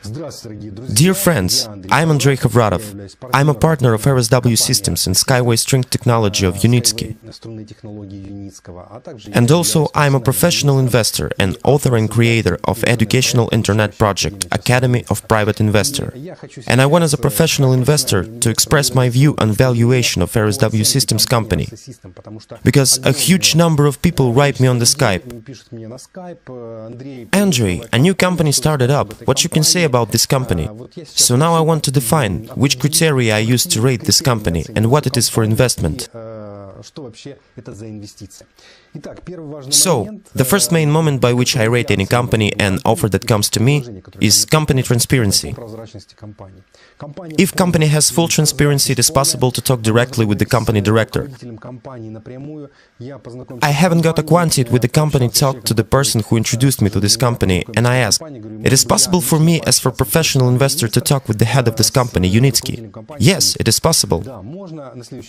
Dear friends, I'm Mr Hovratov. I'm a partner of RSW Systems and Skyway String Technology of Unitsky. And also I'm a professional investor and author and creator of educational internet project Academy of Private Investor. And I want as a professional investor to express my view on valuation of RSW Systems company. Because a huge number of people write me on the Skype. Andrei, a new company started up. What you can say about this company? So now I want to define which criteria I use to rate this company and what it is for investment. So, the first main moment by which I rate any company and offer that comes to me is company transparency. If company has full transparency, it is possible to talk directly with the company director. I haven't got acquainted with the company, talked to the person who introduced me to this company, and I asked, it is possible for me as for professional investor to talk with the head of this company, Unitsky? Yes, it is possible.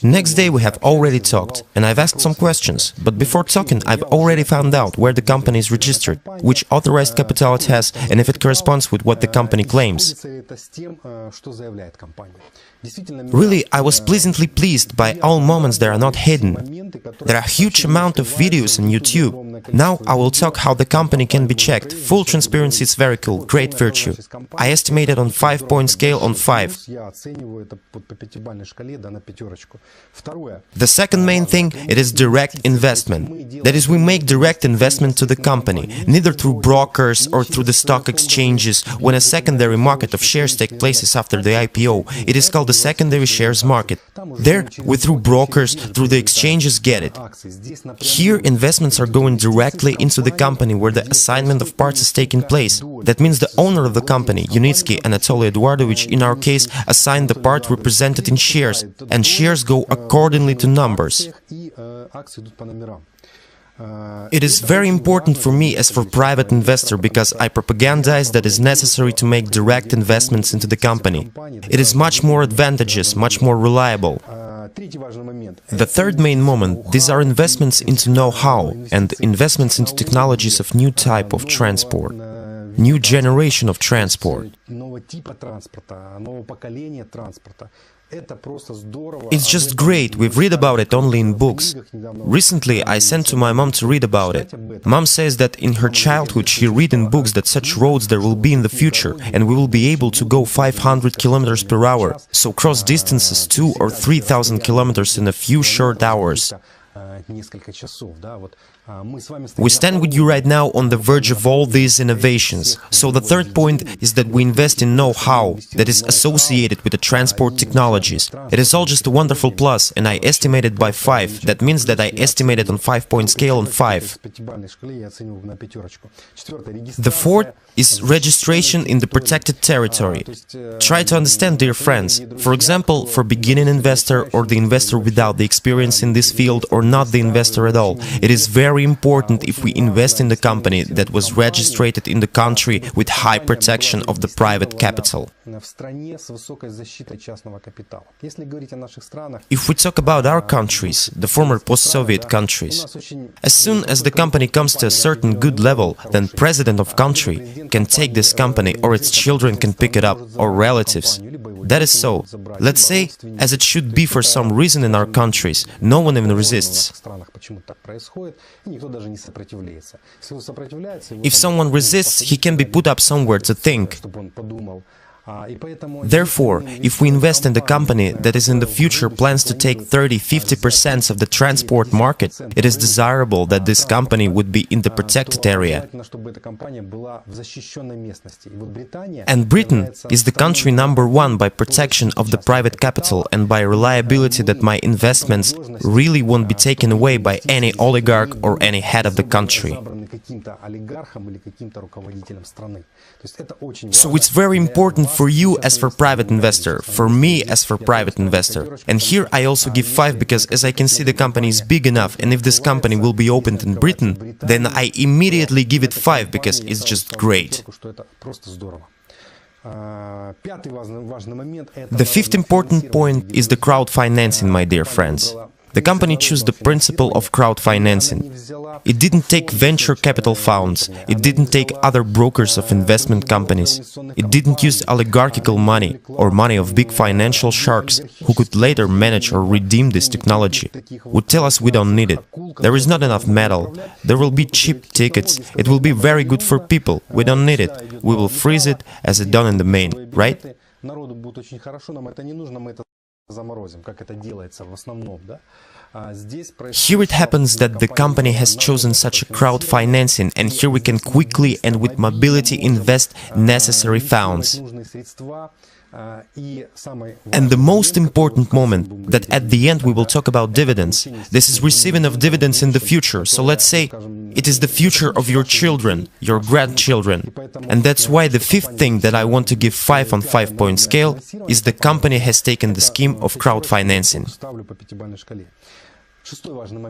Next day we have already talked, and I've asked some questions, but before talking I've already found out where the company is registered, which authorized capital it has, and if it corresponds with what the company claims. Really, I was pleasantly pleased by all moments that are not hidden. There are a huge amount of videos on YouTube. Now I will talk how the company can be checked. Full transparency is very cool, great virtue. I estimate it on 5-point scale on 5. The second main thing, it is direct investment. That is, we make direct investment to the company, neither through brokers or through the stock exchanges, when a secondary market of shares take place after the IPO. It is called the secondary shares market. There, we through brokers, through the exchanges get it. Here, investments are going directly into the company where the assignment of parts is taking place. That means the owner of the company, Unitsky Anatoly Eduardovich, in our case, assigned the part represented in shares, and shares go accordingly to numbers. It is very important for me as for private investor because I propagandize that it is necessary to make direct investments into the company. It is much more advantageous, much more reliable. The third main moment, these are investments into know-how and investments into technologies of new type of transport, new generation of transport. It's just great, we've read about it only in books. Recently I sent to my mom to read about it. Mom says that in her childhood she read in books that such roads there will be in the future and we will be able to go 500 kilometers per hour, so cross distances 2,000 or 3,000 kilometers in a few short hours. We stand with you right now on the verge of all these innovations. So the third point is that we invest in know-how that is associated with the transport technologies. It is all just a wonderful plus, and I estimate it by 5. That means that I estimate it on 5-point scale on 5. The fourth is registration in the protected territory. Try to understand, dear friends. For example, for beginning investor or the investor without the experience in this field or not the investor at all, it is very important if we invest in the company that was registered in the country with high protection of the private capital. If we talk about our countries, the former post-Soviet countries, as soon as the company comes to a certain good level, then president of country can take this company or its children can pick it up, or relatives. That is so. Let's say, as it should be for some reason in our countries, no one even resists. If someone resists, he can be put up somewhere to think. Therefore, if we invest in the company that is in the future plans to take 30–50% of the transport market, it is desirable that this company would be in the protected area. And Britain is the country #1 by protection of the private capital and by reliability that my investments really won't be taken away by any oligarch or any head of the country. So it's very important for you as for private investor, for me as for private investor. And here I also give 5 because as I can see the company is big enough, and if this company will be opened in Britain, then I immediately give it 5 because it's just great. The fifth important point is the crowd financing, my dear friends. The company chose the principle of crowdfinancing. It didn't take venture capital funds, it didn't take other brokers of investment companies, it didn't use oligarchical money or money of big financial sharks who could later manage or redeem this technology, would tell us we don't need it. There is not enough metal, there will be cheap tickets, it will be very good for people, we don't need it, we will freeze it as it done in the main, right? Here it happens that the company has chosen such a crowdfinancing, and here we can quickly and with mobility invest necessary funds. And the most important moment, that at the end we will talk about dividends. This is receiving of dividends in the future, so let's say it is the future of your children, your grandchildren. And that's why the fifth thing that I want to give 5 on 5-point scale is the company has taken the scheme of crowdfinancing.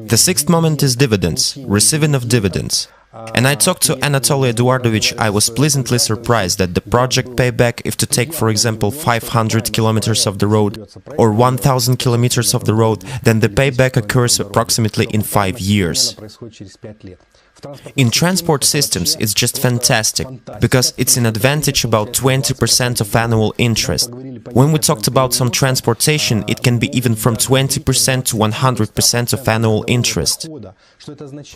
The sixth moment is dividends, receiving of dividends. And I talked to Anatoly Eduardovich. I was pleasantly surprised that the project payback, if to take for example 500 kilometers of the road or 1000 kilometers of the road, then the payback occurs approximately in 5 years. In transport systems, it's just fantastic, because it's an advantage about 20% of annual interest. When we talked about some transportation, it can be even from 20% to 100% of annual interest.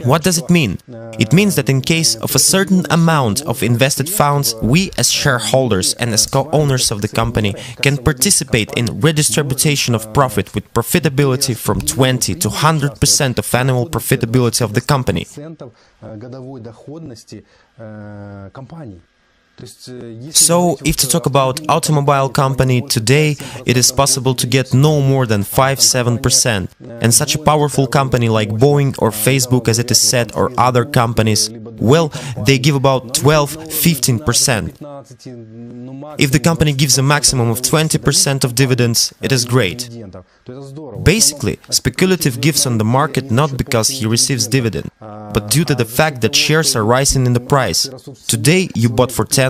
What does it mean? It means that in case of a certain amount of invested funds, we as shareholders and as co-owners of the company can participate in redistribution of profit with profitability from 20 to 100% of annual profitability of the company. So, if to talk about automobile company today, it is possible to get no more than 5–7%. And such a powerful company like Boeing or Facebook, as it is said, or other companies, well, they give about 12–15%. If the company gives a maximum of 20% of dividends, it is great. Basically, speculative gives on the market not because he receives dividend, but due to the fact that shares are rising in the price. Today you bought for $10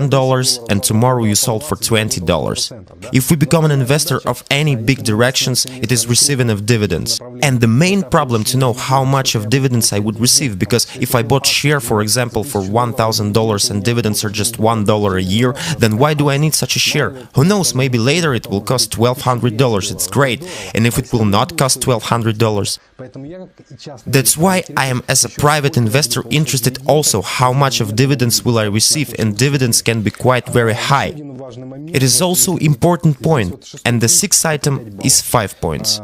and tomorrow you sold for $20. If we become an investor of any big directions, it is receiving of dividends. And the main problem to know how much of dividends I would receive, because if I bought share, for example, for $1,000 and dividends are just $1 a year, then why do I need such a share? Who knows, maybe later it will cost $1,200, it's great. And if it will not cost $1,200? That's why I am, as a private investor, interested also how much of dividends will I receive, and dividends can be quite very high. It is also important point, and the sixth item is 5 points.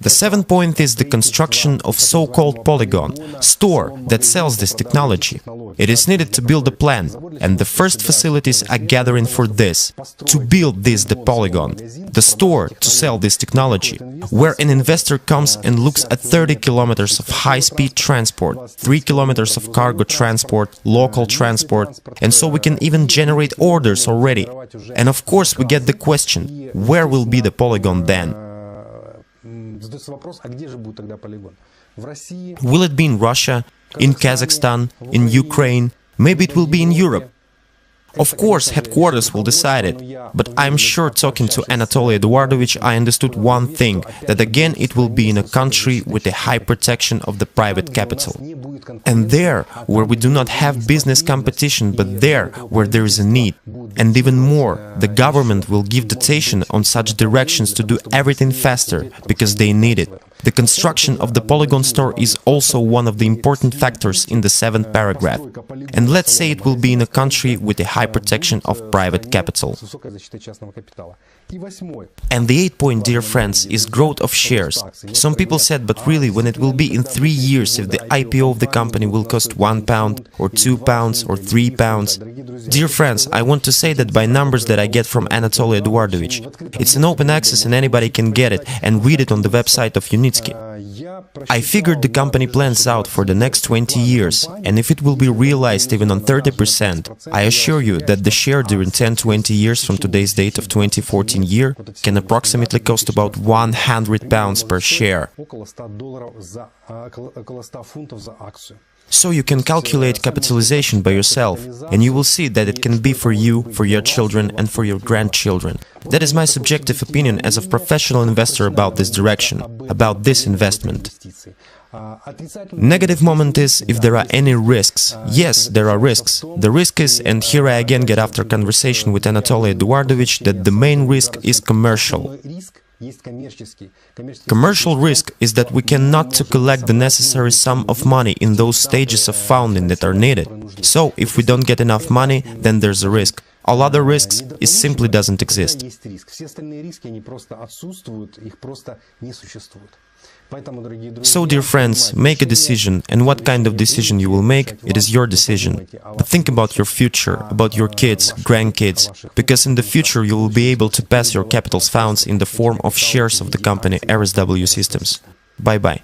The seventh point is the construction of so-called polygon, store that sells this technology. It is needed to build a plant, and the first facilities are gathering for this, to build this the polygon, the store to sell this technology, where an investor comes and looks at 30 kilometers of high-speed transport, 3 kilometers of cargo transport, local transport, and so we can even generate orders already. And of course we get the question, where will be the polygon then? Will it be in Russia, in Kazakhstan, in Ukraine? Maybe it will be in Europe. Of course, headquarters will decide it, but I'm sure talking to Anatoly Eduardovich I understood one thing, that again it will be in a country with a high protection of the private capital. And there, where we do not have business competition, but there, where there is a need. And even more, the government will give dotation on such directions to do everything faster, because they need it. The construction of the polygon store is also one of the important factors in the 7th paragraph. And let's say it will be in a country with a high protection of private capital. And the 8th point, dear friends, is growth of shares. Some people said, but really, when it will be in 3 years, if the IPO of the company will cost £1 or £2 or £3? Dear friends, I want to say that by numbers that I get from Anatoly Eduardovich. It's an open access and anybody can get it and read it on the website of Unitsky. I figured the company plans out for the next 20 years, and if it will be realized even on 30%, I assure you that the share during 10–20 years from today's date of 2014 year can approximately cost about £100 per share. So you can calculate capitalization by yourself, and you will see that it can be for you, for your children, and for your grandchildren. That is my subjective opinion as a professional investor about this direction, about this investment. Negative moment is if there are any risks. Yes, there are risks. The risk is, and here I again get after conversation with Anatoly Eduardovich, that the main risk is commercial. Commercial risk is that we cannot to collect the necessary sum of money in those stages of founding that are needed. So, if we don't get enough money, then there's a risk. All other risks, it simply doesn't exist. So, dear friends, make a decision, and what kind of decision you will make, it is your decision. But think about your future, about your kids, grandkids, because in the future you will be able to pass your capital's funds in the form of shares of the company RSW Systems. Bye-bye.